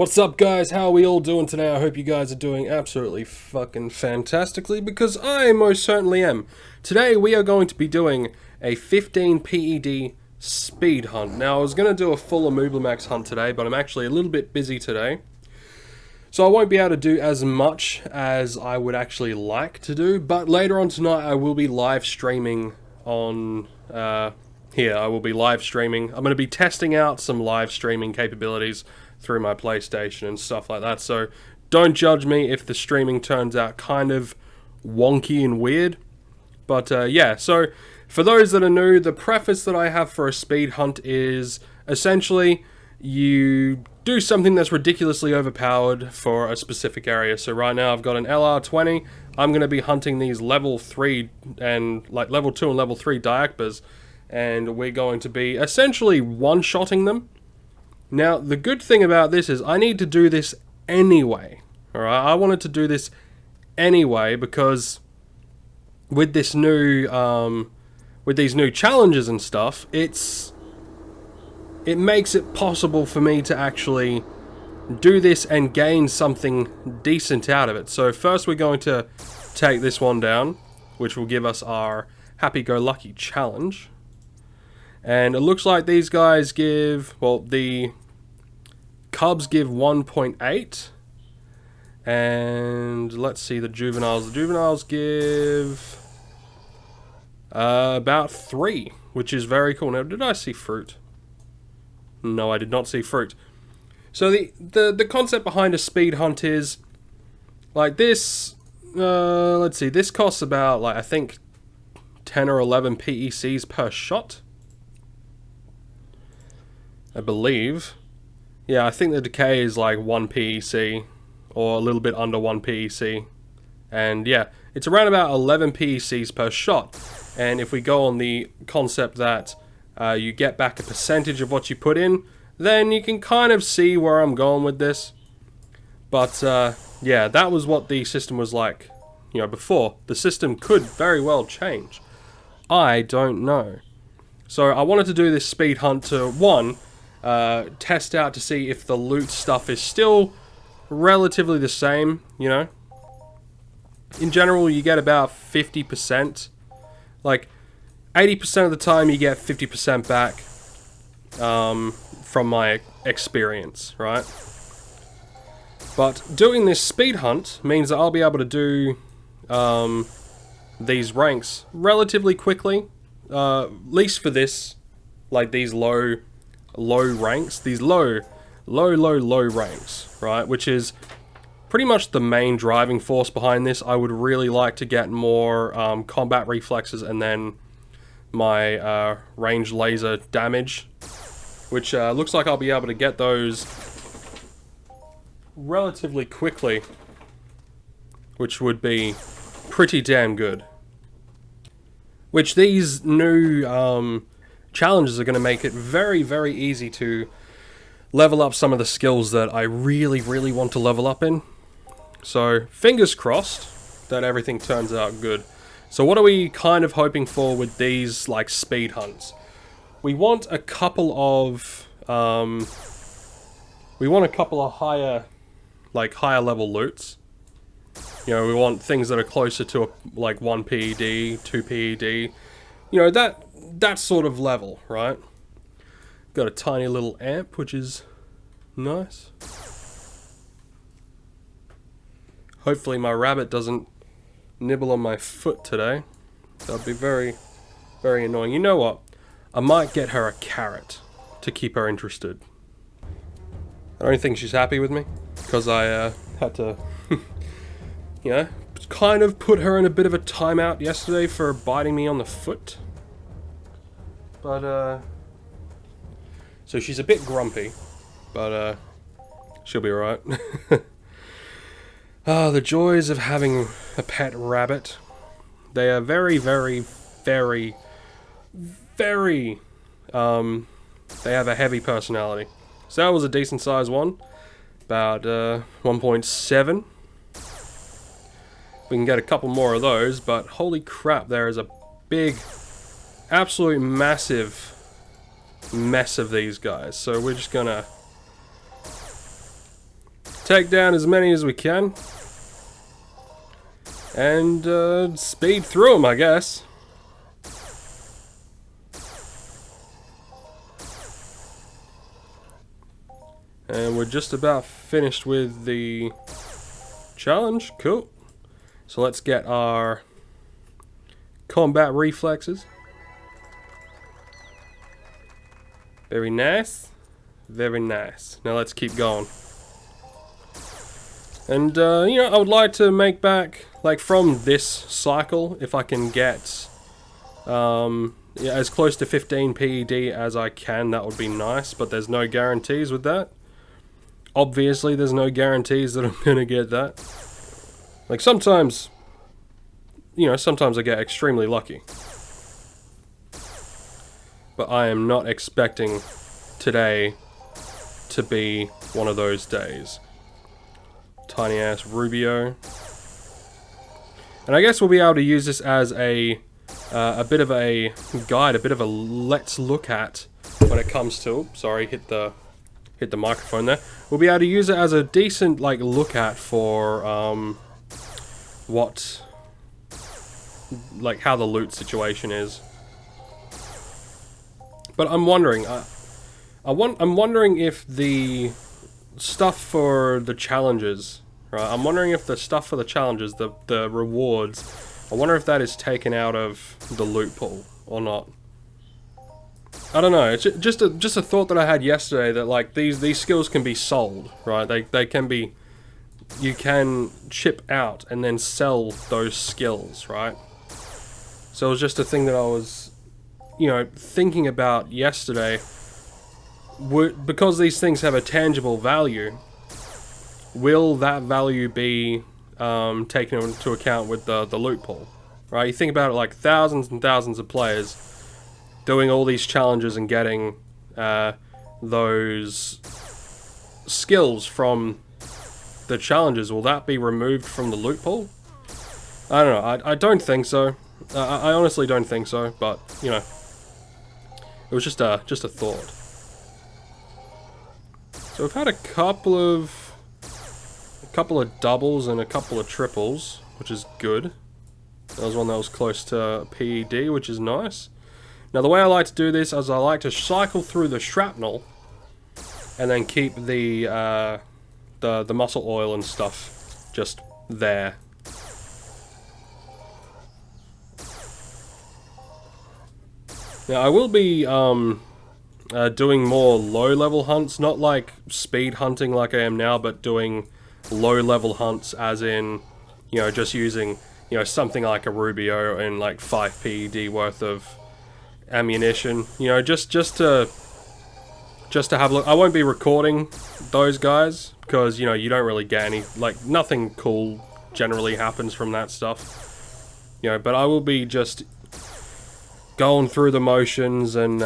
What's up, guys? How are we all doing today? I hope you guys are doing absolutely fucking fantastically, because I most certainly am. Today we are going to be doing a 15 PED speed hunt. Now, I was going to do a full Amooblomax hunt today, but I'm actually a little bit busy today. So I won't be able to do as much as I would actually like to do, but later on tonight I will be live streaming on here. I will be live streaming. I'm going to be testing out some live streaming capabilities through my PlayStation and stuff like that, so don't judge me if the streaming turns out kind of wonky and weird. But yeah, so for those that are new, the preface that I have for a speed hunt is essentially you do something that's ridiculously overpowered for a specific area. So right now I've got an LR20. I'm going to be hunting these level 3 and like level 2 and level 3 Diakbas, and we're going to be essentially one-shotting them. Now, the good thing about this is I need to do this anyway. Alright, I wanted to do this anyway because with this new with these new challenges and stuff, it makes it possible for me to actually do this and gain something decent out of it. So first we're going to take this one down, which will give us our happy-go-lucky challenge. And it looks like these guys give, well, the cubs give 1.8. And let's see the juveniles. The juveniles give about 3, which is very cool. Now, did I see fruit? No, I did not see fruit. So the concept behind a speed hunt is like this. Let's see. This costs about, like, I think 10 or 11 PECs per shot, I believe. Yeah, I think the decay is like 1 PEC or a little bit under 1 PEC. And yeah, it's around about 11 PECs per shot. And if we go on the concept that you get back a percentage of what you put in, then you can kind of see where I'm going with this. But yeah, that was what the system was like, you know, before. The system could very well change. I don't know. So I wanted to do this speed hunt to, one, test out to see if the loot stuff is still relatively the same, you know. In general, you get about 50%. Like, 80% of the time you get 50% back from my experience, right? But doing this speed hunt means that I'll be able to do these ranks relatively quickly, at least for this, like these low ranks, these low ranks, right? Which is pretty much the main driving force behind this. I would really like to get more combat reflexes and then my ranged laser damage, which looks like I'll be able to get those relatively quickly, which would be pretty damn good. Which these new challenges are going to make it very, very easy to level up some of the skills that I really, really want to level up in. So, fingers crossed that everything turns out good. So what are we kind of hoping for with these, like, speed hunts? We want a couple of, higher level loots. You know, we want things that are closer to, like, 1 PED, 2 PED. You know, that sort of level, right? Got a tiny little amp, which is nice. Hopefully my rabbit doesn't nibble on my foot today. That would be very, very annoying. You know what? I might get her a carrot to keep her interested. I don't think she's happy with me, because I had to, you know, kind of put her in a bit of a timeout yesterday for biting me on the foot. But, so she's a bit grumpy, but, she'll be alright. Ah, the joys of having a pet rabbit. They are very, very, very, very, they have a heavy personality. So that was a decent sized one. About, 1.7. We can get a couple more of those, but holy crap, there is a big, absolute massive mess of these guys. So we're just gonna take down as many as we can. And speed through them, I guess. And we're just about finished with the challenge. Cool. So let's get our combat reflexes. Very nice. Very nice. Now let's keep going. And, you know, I would like to make back, like, from this cycle, if I can get yeah, as close to 15 PED as I can, that would be nice, but there's no guarantees with that. Obviously, there's no guarantees that I'm going to get that. Like, sometimes, you know, sometimes I get extremely lucky. But I am not expecting today to be one of those days. Tiny ass Rubio. And I guess we'll be able to use this as a bit of a guide, a bit of a let's look at when it comes to, sorry, hit the microphone there. We'll be able to use it as a decent, like, look at for what, like, how the loot situation is. But I'm wondering, I'm wondering if the stuff for the challenges, right? I'm wondering if the stuff for the challenges, the rewards, I wonder if that is taken out of the loot pool or not. I don't know. It's just a thought that I had yesterday that, like, these skills can be sold, right? They can be, you can chip out and then sell those skills, right? So it was just a thing that I was, you know, thinking about yesterday. Because these things have a tangible value, will that value be taken into account with the loot pool, right? You think about it, like, thousands and thousands of players doing all these challenges and getting those skills from the challenges. Will that be removed from the loot pool? I don't know. I don't think so. I honestly don't think so. But, you know, it was just a thought. So we've had a couple of doubles and a couple of triples, which is good. That was one that was close to PED, which is nice. Now the way I like to do this is I like to cycle through the shrapnel and then keep the muscle oil and stuff just there. Now I will be doing more low-level hunts, not like speed hunting like I am now, but doing low-level hunts as in, you know, just using, you know, something like a Rubio and like 5 PED worth of ammunition, you know, just to have a look. I won't be recording those guys because, you know, you don't really get any, like, nothing cool generally happens from that stuff, you know, but I will be just going through the motions and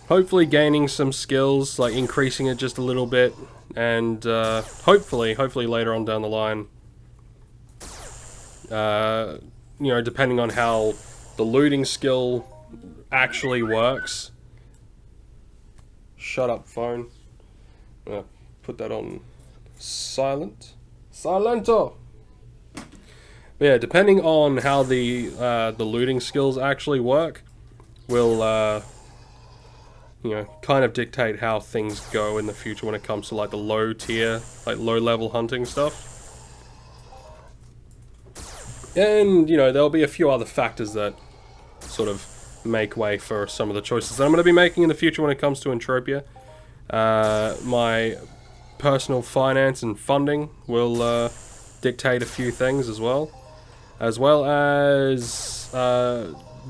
hopefully gaining some skills, like increasing it just a little bit, and hopefully later on down the line, you know, depending on how the looting skill actually works. Shut up, phone. Put that on silent. Silento! But yeah, depending on how the looting skills actually work, will you know, kind of dictate how things go in the future when it comes to, like, the low tier, like, low level hunting stuff. And, you know, there'll be a few other factors that sort of make way for some of the choices that I'm going to be making in the future when it comes to Entropia. My personal finance and funding will dictate a few things as well as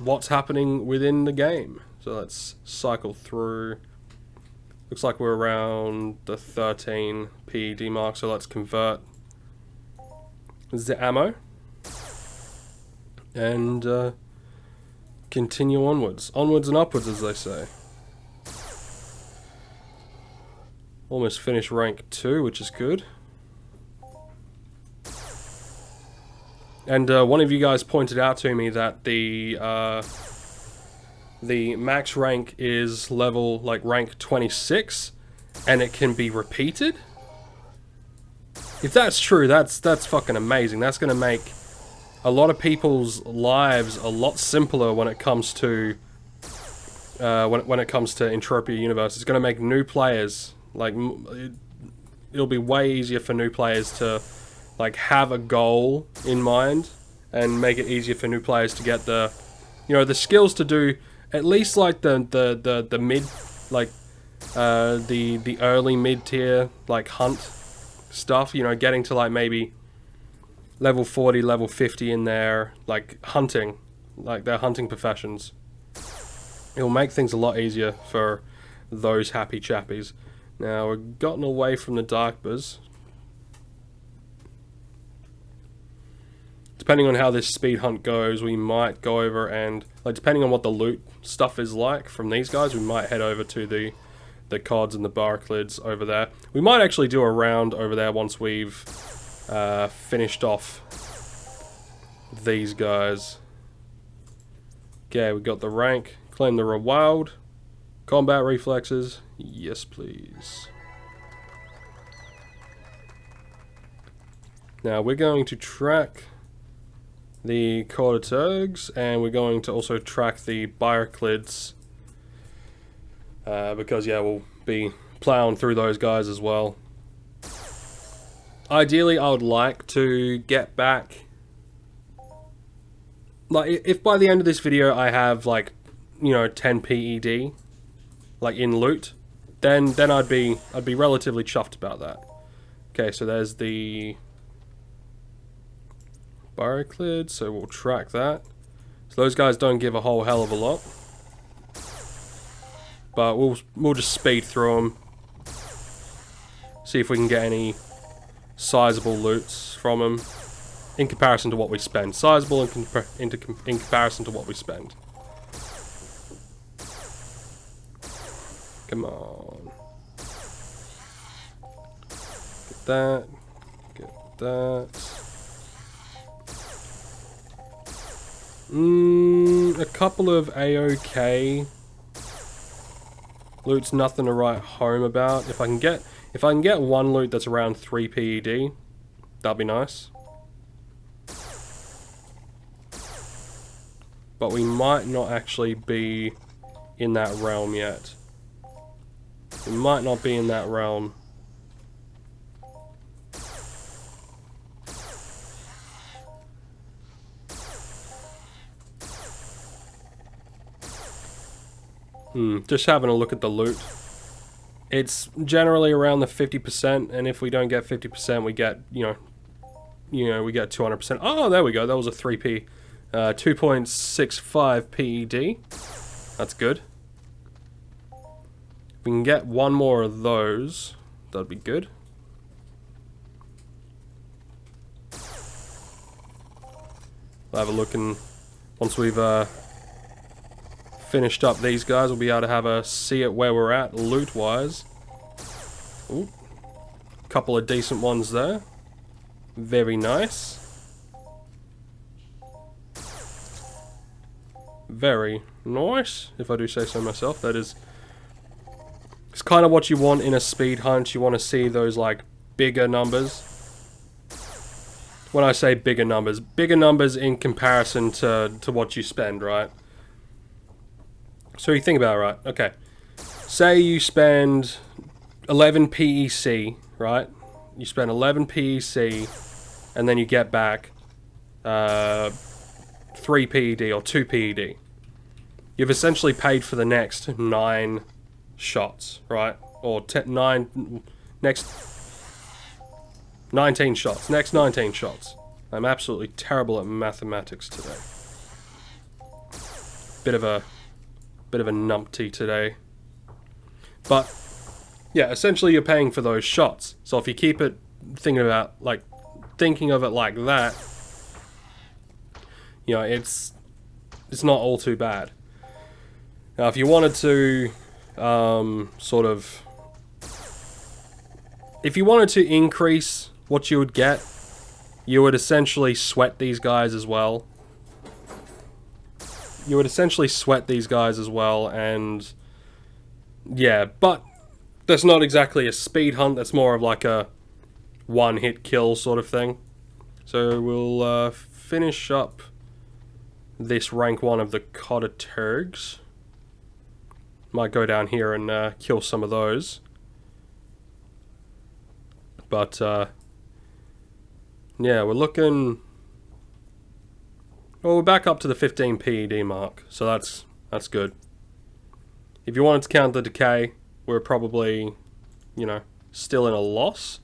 what's happening within the game. So let's cycle through. Looks like we're around the 13 PED mark, so let's convert the ammo and continue onwards and upwards, as they say. Almost finished rank 2, which is good. And one of you guys pointed out to me that the max rank is level, like, rank 26, and it can be repeated. If that's true, that's fucking amazing. That's gonna make a lot of people's lives a lot simpler when it comes to when it comes to Entropia Universe. It's gonna make new players like it'll be way easier for new players to like have a goal in mind, and make it easier for new players to get the, you know, the skills to do at least like the mid, like the early mid tier like hunt stuff. You know, getting to like maybe level 40, level 50 in their like hunting, like their hunting professions. It'll make things a lot easier for those happy chappies. Now we've gotten away from the Darkbers. Depending on how this speed hunt goes, we might go over and, like, depending on what the loot stuff is like from these guys, we might head over to the cods and the barclids over there. We might actually do a round over there once we've finished off these guys. Okay, we got the rank. Claim the reward. Combat reflexes. Yes, please. Now we're going to track the Cordoturgs, and we're going to also track the Barclids, because yeah, we'll be plowing through those guys as well. Ideally, I would like to get back, like, if by the end of this video I have, like, you know, 10 PED, like, in loot, then I'd be relatively chuffed about that. Okay, so there's the Barclid, so we'll track that. So those guys don't give a whole hell of a lot, but we'll just speed through them, see if we can get any sizable loots from them in comparison to what we spend. Sizable in comparison to what we spend. Come on. Get that. Get that. A couple of AOK loot's nothing to write home about. If I can get one loot that's around 3 PED, that'd be nice. But we might not actually be in that realm yet. We might not be in that realm. Just having a look at the loot. It's generally around the 50%, and if we don't get 50%, we get, you know, we get 200%. Oh, there we go. That was a 3p. 2.65 PED. That's good. If we can get one more of those, that'd be good. We'll have a look, and once we've finished up these guys, we'll be able to have a see at where we're at loot wise. Ooh, couple of decent ones there. Very nice. Very nice, if I do say so myself. That is, it's kind of what you want in a speed hunt. You want to see those like bigger numbers. When I say bigger numbers in comparison to what you spend, right? So you think about it, right? Okay. Say you spend 11 PEC, right? You spend 11 PEC, and then you get back 3 PED or 2 PED. You've essentially paid for the next 9 shots, right? Or 19 shots. Next 19 shots. I'm absolutely terrible at mathematics today. Bit of a numpty today. But yeah, essentially you're paying for those shots. So if you keep it thinking of it like that, you know, it's not all too bad. Now if you wanted to if you wanted to increase what you would get, you would essentially sweat these guys as well. And yeah, but that's not exactly a speed hunt. That's more of like a one-hit kill sort of thing. So we'll finish up this rank 1 of the Cottaturgs. Might go down here and kill some of those. But, yeah, we're looking... Well, we're back up to the 15 PED mark, so that's good. If you wanted to count the decay, we're probably, you know, still in a loss.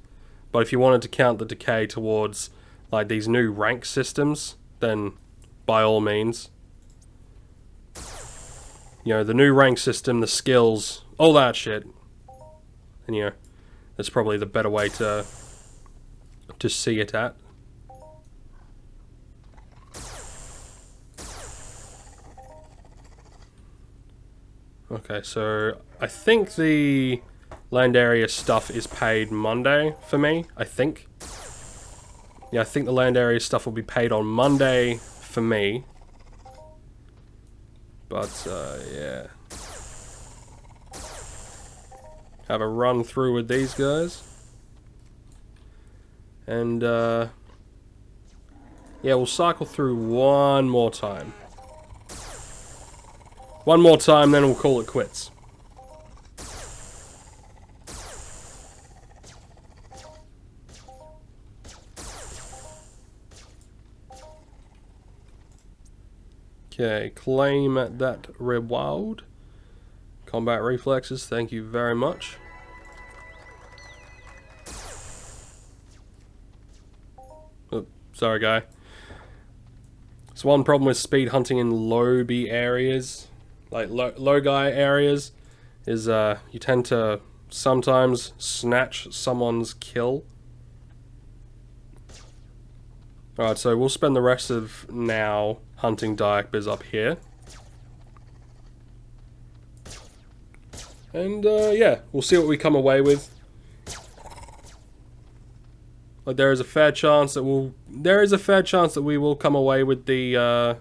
But if you wanted to count the decay towards, like, these new rank systems, then by all means. You know, the new rank system, the skills, all that shit. And, you know, that's probably the better way to see it at. Okay, so I think the land area stuff is paid Monday for me, I think. Yeah, I think the land area stuff will be paid on Monday for me. But, yeah. Have a run through with these guys. And, yeah, we'll cycle through one more time. One more time, then we'll call it quits. Okay, claim that reward. Combat reflexes, thank you very much. Oh, sorry guy. So one problem with speed hunting in low B areas, like low guy areas, is you tend to sometimes snatch someone's kill. Alright, so we'll spend the rest of now hunting Diakbas up here. And yeah, we'll see what we come away with. Like there is a fair chance that we will come away with the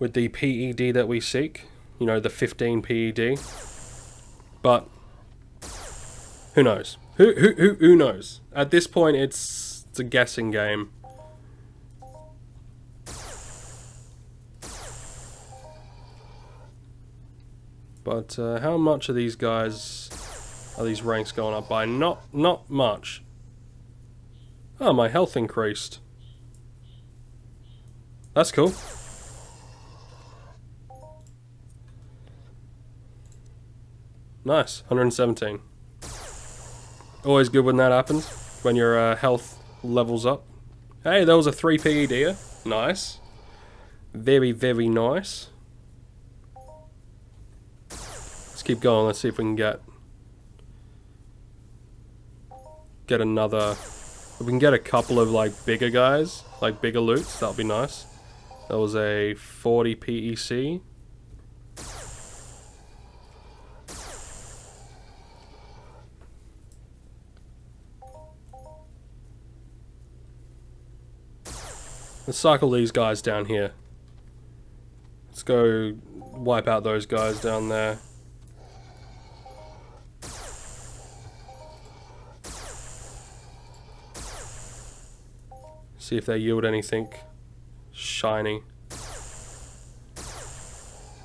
PED that we seek. You know, the 15 PED. But who knows? Who knows? At this point it's a guessing game. But how much are these guys, are these ranks going up by? Not much. Oh, my health increased. That's cool. Nice, 117. Always good when that happens, when your health levels up. Hey, there was a 3 PED. Nice. Very, very nice. Let's keep going, let's see if we can get another... If we can get a couple of, like, bigger guys, like bigger loots, that'll be nice. That was a 40 PEC. Let's cycle these guys down here. Let's go wipe out those guys down there. See if they yield anything shiny.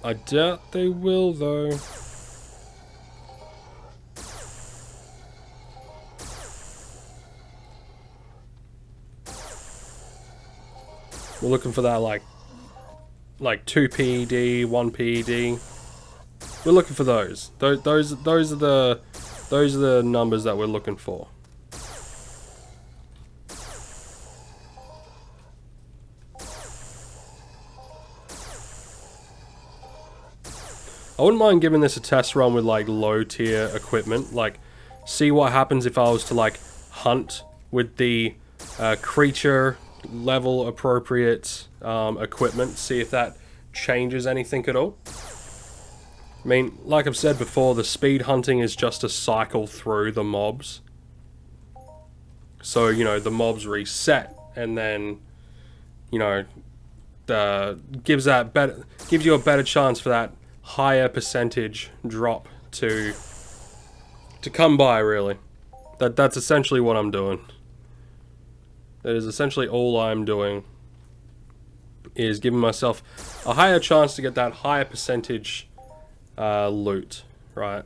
I doubt they will, though. We're looking for that, like 2 PED, 1 PED. We're looking for those. Those are the numbers that we're looking for. I wouldn't mind giving this a test run with like low tier equipment, like see what happens if I was to like hunt with the creature level appropriate equipment, see if that changes anything at all. I mean, like I've said before, the speed hunting is just to cycle through the mobs. So, you know, the mobs reset and then, you know, gives you a better chance for that higher percentage drop to come by, really. That's essentially what I'm doing. That is essentially all I'm doing. Is giving myself a higher chance to get that higher percentage loot, right?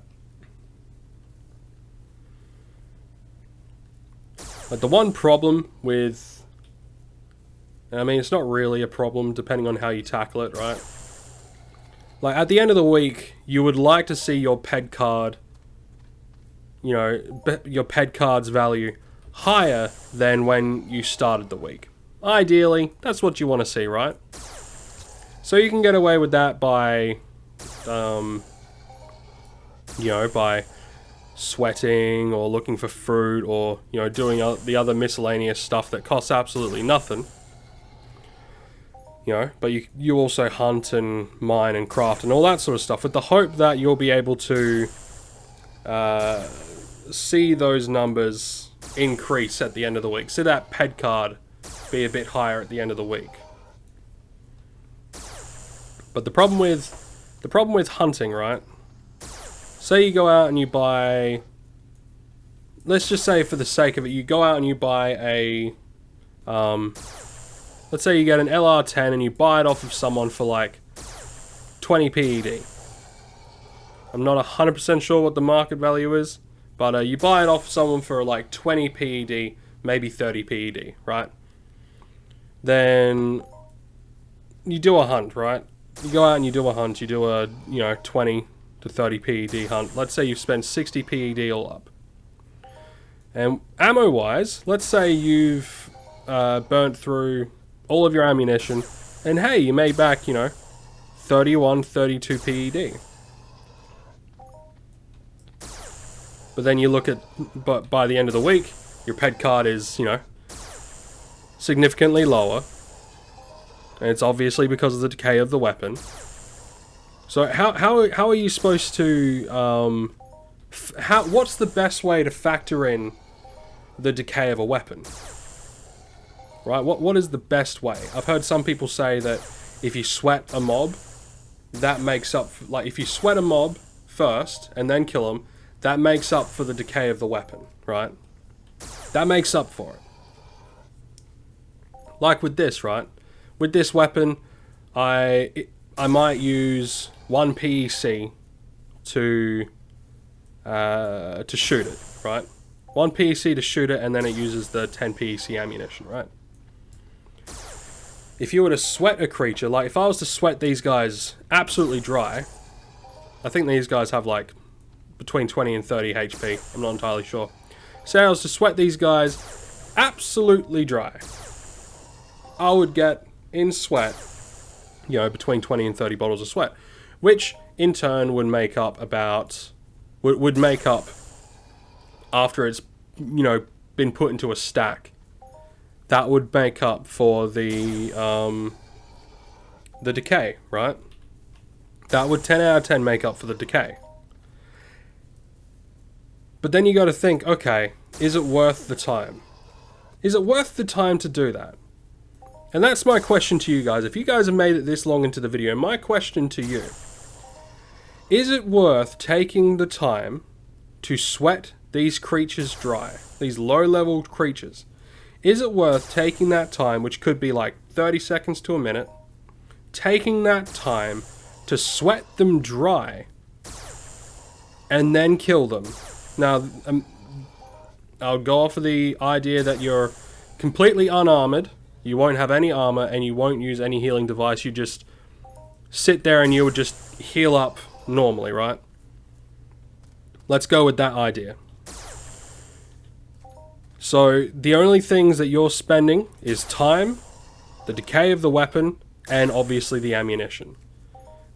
But the one problem with... I mean, it's not really a problem depending on how you tackle it, right? Like, at the end of the week, you would like to see your ped card, you know, your ped card's value higher than when you started the week. Ideally, that's what you want to see, right? So you can get away with that by, you know, by sweating or looking for fruit or, you know, doing the other miscellaneous stuff that costs absolutely nothing. You know, but you also hunt and mine and craft and all that sort of stuff with the hope that you'll be able to see those numbers increase at the end of the week. So that ped card be a bit higher at the end of the week. But the problem with hunting, right? Say you go out and you buy, let's just say for the sake of it, you go out and you buy a, let's say you get an LR10 and you buy it off of someone for like 20 PED. I'm not 100% sure what the market value is, but you buy it off someone for like 20 PED, maybe 30 PED, right? Then you do a hunt, right? You go out and you do a hunt, you do a, you know, 20 to 30 PED hunt. Let's say you've spent 60 PED all up. And ammo-wise, let's say you've burnt through all of your ammunition, and hey, you made back, you know, 31, 32 PED. But then you look at, but by the end of the week, your ped card is, you know, significantly lower. And it's obviously because of the decay of the weapon. So how are you supposed to, what's the best way to factor in the decay of a weapon? Right, what is the best way? I've heard some people say that if you sweat a mob, that makes up, like if you sweat a mob first and then kill them, that makes up for the decay of the weapon, right? That makes up for it. Like with this, right? With this weapon, I might use 1 PEC to shoot it, right? 1 PEC to shoot it, and then it uses the 10 PEC ammunition, right? If you were to sweat a creature, like if I was to sweat these guys absolutely dry, I think these guys have like between 20 and 30 HP, I'm not entirely sure. Say I was to sweat these guys absolutely dry, I would get in sweat, you know, between 20 and 30 bottles of sweat, which in turn would make up about, would make up after it's, you know, been put into a stack. That would make up for the decay, right? That would 10 out of 10 make up for the decay. But then you got to think, okay, is it worth the time? Is it worth the time to do that? And that's my question to you guys. If you guys have made it this long into the video, my question to you, is it worth taking the time to sweat these creatures dry, these low-level creatures? Is it worth taking that time, which could be like 30 seconds to a minute, taking that time to sweat them dry and then kill them? Now, I'll go off of the idea that you're completely unarmored, you won't have any armor, and you won't use any healing device. You just sit there and you would just heal up normally, right? Let's go with that idea. So, the only things that you're spending is time, the decay of the weapon, and obviously the ammunition.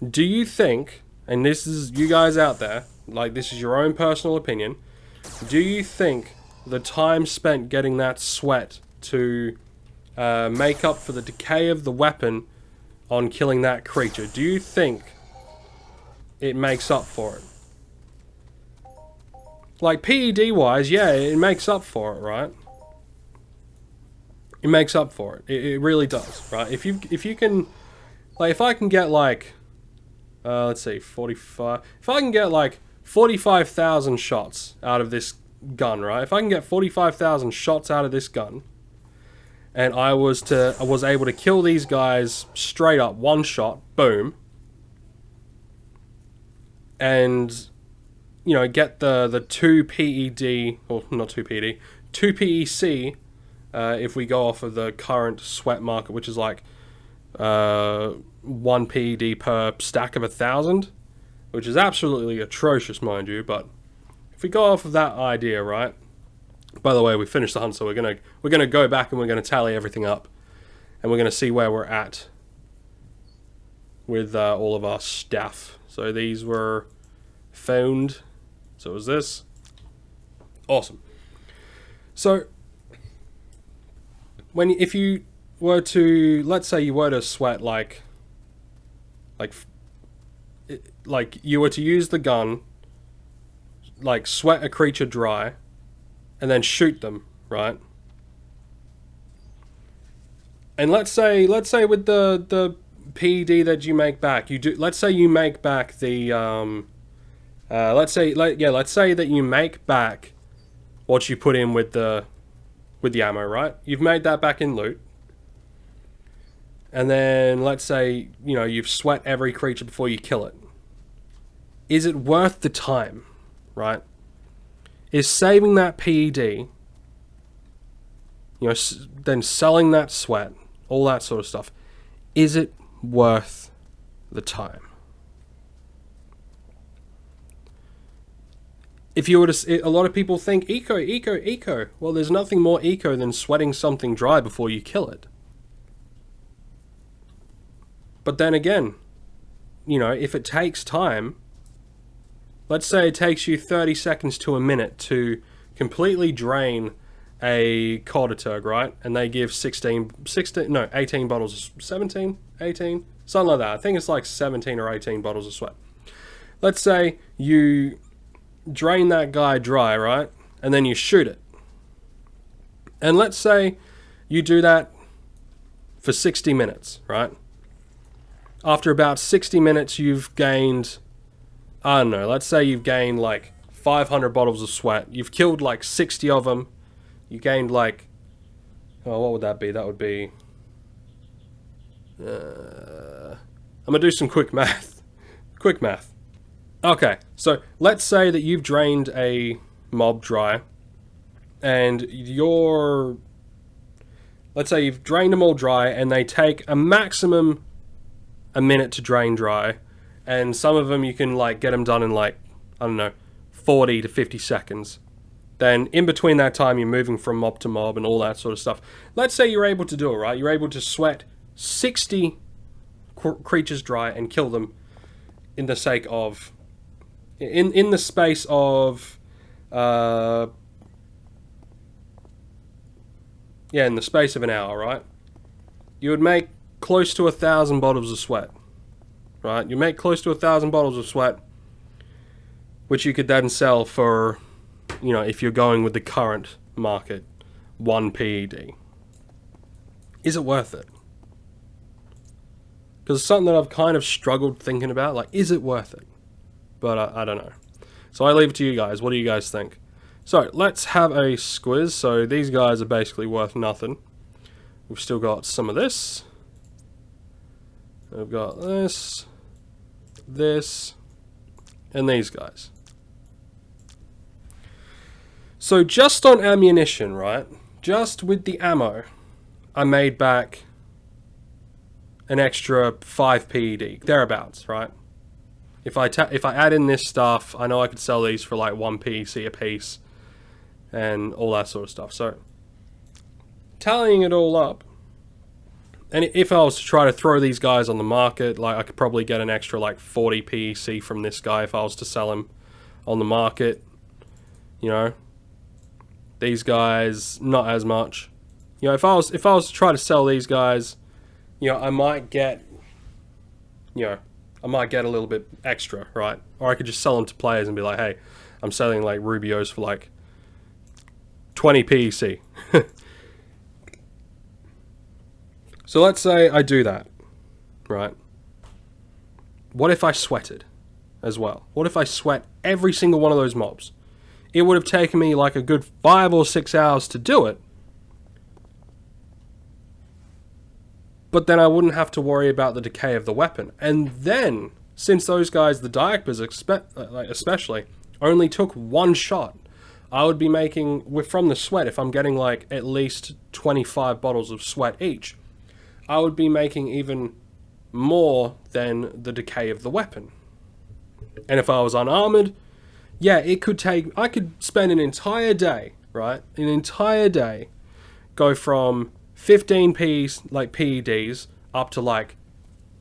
Do you think, and this is you guys out there, like this is your own personal opinion, do you think the time spent getting that sweat to make up for the decay of the weapon on killing that creature, do you think it makes up for it? Like, PED wise, yeah, it makes up for it, right? It makes up for it. It really does, right? If you can, like, if I can get like, let's see, 45. If I can get like 45,000 shots out of this gun, right? If I can get 45,000 shots out of this gun, and I was able to kill these guys straight up, one shot, boom, and you know, get the 2 PED, or not 2 PED, 2 PEC, if we go off of the current sweat market, which is like 1 PED per stack of 1,000, which is absolutely atrocious, mind you. But if we go off of that idea, right? By the way, we finished the hunt, so we're gonna go back and we're gonna tally everything up, and we're gonna see where we're at with all of our stuff. So these were found. So it was this. Awesome. So if you were to, let's say you were to sweat like you were to use the gun, like sweat a creature dry, and then shoot them, right? And let's say with the PED that you make back, let's say you make back the let's say that you make back what you put in with the ammo, right? You've made that back in loot. And then let's say, you know, you've sweat every creature before you kill it. Is it worth the time, right? Is saving that PED, you know, then selling that sweat, all that sort of stuff, is it worth the time? If you were to, a lot of people think eco. Well, there's nothing more eco than sweating something dry before you kill it. But then again, you know, if it takes time, let's say it takes you 30 seconds to a minute to completely drain a Cordaturg, right? And they give 18 bottles, 17, 18, something like that. I think it's like 17 or 18 bottles of sweat. Let's say you drain that guy dry, right? And then you shoot it. And let's say you do that for 60 minutes, right? After about 60 minutes, you've gained, I don't know, let's say you've gained like 500 bottles of sweat. You've killed like 60 of them. You gained like, oh, what would that be? That would be, I'm gonna do some quick math. Quick math. Okay, so let's say that you've drained a mob dry, and let's say you've drained them all dry, and they take a maximum a minute to drain dry, and some of them you can like get them done in like, I don't know, 40 to 50 seconds. Then in between that time, you're moving from mob to mob and all that sort of stuff. Let's say you're able to do it, right? You're able to sweat 60 creatures dry and kill them in the sake of, in the space of, in the space of an hour, right? You would make close to 1,000 bottles of sweat, right? You make close to 1,000 bottles of sweat, which you could then sell for, you know, if you're going with the current market, 1 PED. Is it worth it? Because it's something that I've kind of struggled thinking about, like, is it worth it? But I don't know. So I leave it to you guys. What do you guys think? So let's have a squiz. So these guys are basically worth nothing. We've still got some of this. We've got this, and these guys. So just on ammunition, right? Just with the ammo, I made back an extra 5 PED, thereabouts, right? If I add in this stuff, I know I could sell these for like 1 PEC a piece, and all that sort of stuff. So tallying it all up, and if I was to try to throw these guys on the market, like I could probably get an extra like 40 PEC from this guy if I was to sell him on the market. You know, these guys not as much. You know, if I was to try to sell these guys, you know, I might get a little bit extra, right? Or I could just sell them to players and be like, hey, I'm selling like Rubios for like 20 PEC. So let's say I do that, right? What if I sweated as well? What if I sweat every single one of those mobs? it would have taken me like a good 5 or 6 hours to do it. But then I wouldn't have to worry about the decay of the weapon. And then, since those guys, the Diakpas especially, only took one shot, I would be making, from the sweat, if I'm getting like at least 25 bottles of sweat each, I would be making even more than the decay of the weapon. And if I was unarmored, yeah, I could spend an entire day, right? An entire day, go from 15 PEDs up to like,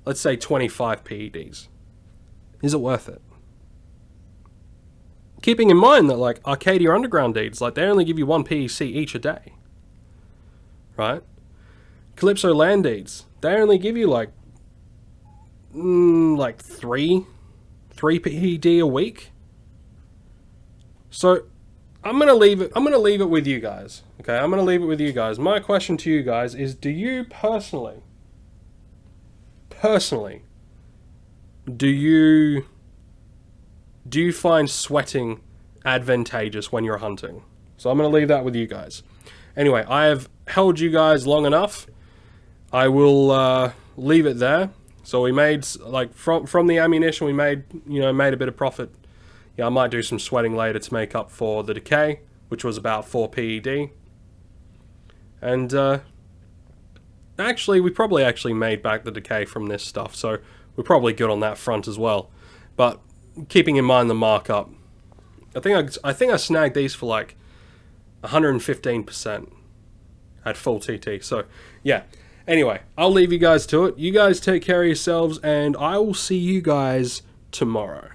let's say 25 PEDs. Is it worth it? Keeping in mind that like Arcadia Underground deeds, like they only give you 1 PEC each a day. Right? Calypso Land deeds, they only give you like 3 PED a week. So I'm gonna leave it with you guys. Okay, I'm gonna leave it with you guys. My question to you guys is: do you personally, do you find sweating advantageous when you're hunting? So I'm gonna leave that with you guys. Anyway, I have held you guys long enough. I will leave it there. So we made, like, from the ammunition, we made a bit of profit. Yeah, I might do some sweating later to make up for the decay, which was about 4 PED. And actually, we probably actually made back the decay from this stuff, so we're probably good on that front as well. But keeping in mind the markup, I think I snagged these for like 115% at full TT. So yeah. Anyway, I'll leave you guys to it. You guys take care of yourselves, and I will see you guys tomorrow.